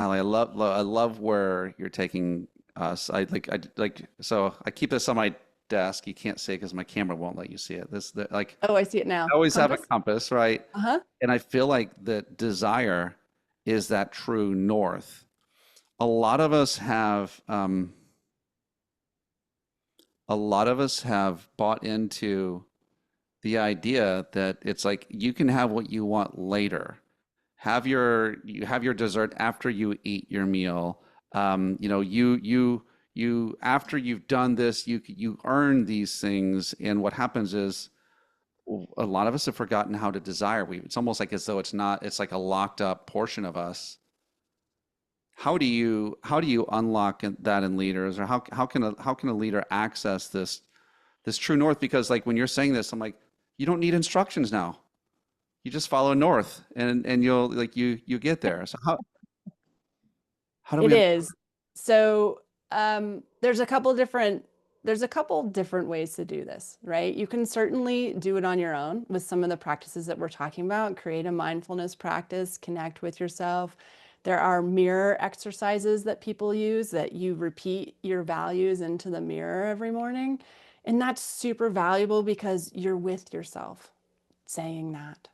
Ali, I love where you're taking us. So I keep this on my desk. You can't see it because my camera won't let you see it. Like Oh, I see it I now. always have a Compass? compass, right? Uh-huh. And I feel like that desire is that true north. A lot of us have, a lot of us have bought into the idea that it's like you can have what you want later. You have your dessert after you eat your meal. You after you've done this, you earn these things, and what happens is a lot of us have forgotten how to desire. It's almost like as though it's like a locked up portion of us. How do you unlock that in leaders, or how can a leader access this true north? Because like when you're saying this, I'm like, you don't need instructions now. You just follow north, and you'll like you get there. So how do It we? is. So there's a couple different ways to do this, right? You can certainly do it on your own with some of the practices that we're talking about. Create a mindfulness practice, connect with yourself. There are mirror exercises that people use that you repeat your values into the mirror every morning. And that's super valuable because you're with yourself saying that.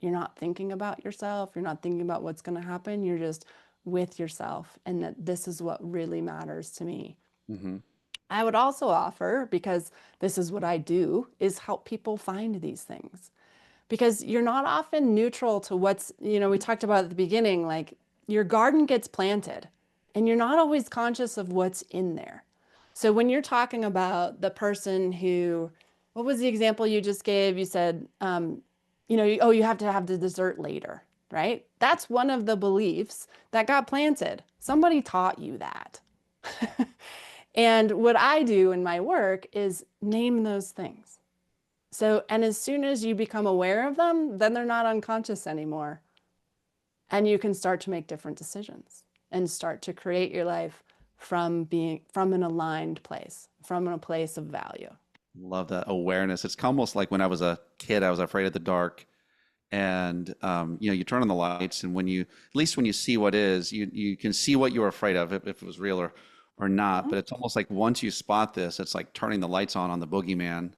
You're not thinking about yourself. You're not thinking about what's going to happen. You're just with yourself and that this is what really matters to me. Hmm. I would also offer, because this is what I do, is help people find these things. Because you're not often neutral to we talked about at the beginning, like your garden gets planted and you're not always conscious of what's in there. So when you're talking about the person who, what was the example you just gave? You said, oh, you have to have the dessert later, right? That's one of the beliefs that got planted. Somebody taught you that. And what I do in my work is name those things. So, and as soon as you become aware of them, then they're not unconscious anymore. And you can start to make different decisions and start to create your life from an aligned place, from a place of value. Love that awareness. It's almost like when I was a kid, I was afraid of the dark, and you turn on the lights, and at least when you see what is, you can see what you were afraid of, if it was real or not. Mhm. But it's almost like once you spot this, it's like turning the lights on the boogeyman,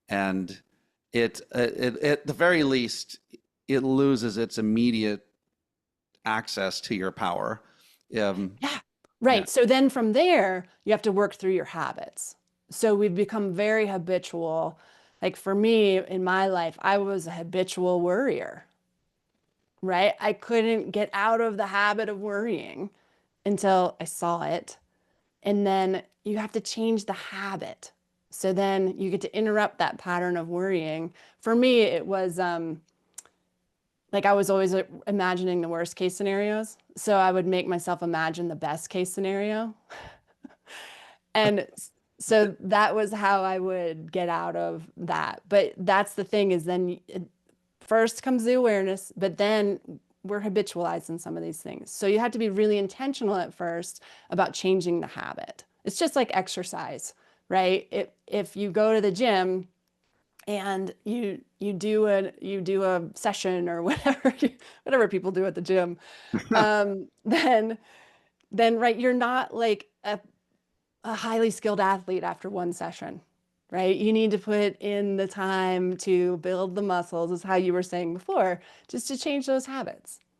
and at the very least, it loses its immediate access to your power. Yeah, Yeah. right. So then from there, you have to work through your habits. So we've become very habitual. Like for me in my life, I was a habitual worrier, right? I couldn't get out of the habit of worrying until I saw it. And then you have to change the habit. So then you get to interrupt that pattern of worrying. For me, it was like I was always imagining the worst case scenarios. So I would make myself imagine the best case scenario. And so that was how I would get out of that. But that's the thing is then first comes the awareness, but then we're habitualized in some of these things. So you have to be really intentional at first about changing the habit. It's just like exercise, right? If you go to the gym and you do a session or whatever whatever people do at the gym, then right, you're not like a highly skilled athlete after one session, right? You need to put in the time to build the muscles, is how you were saying before, just to change those habits.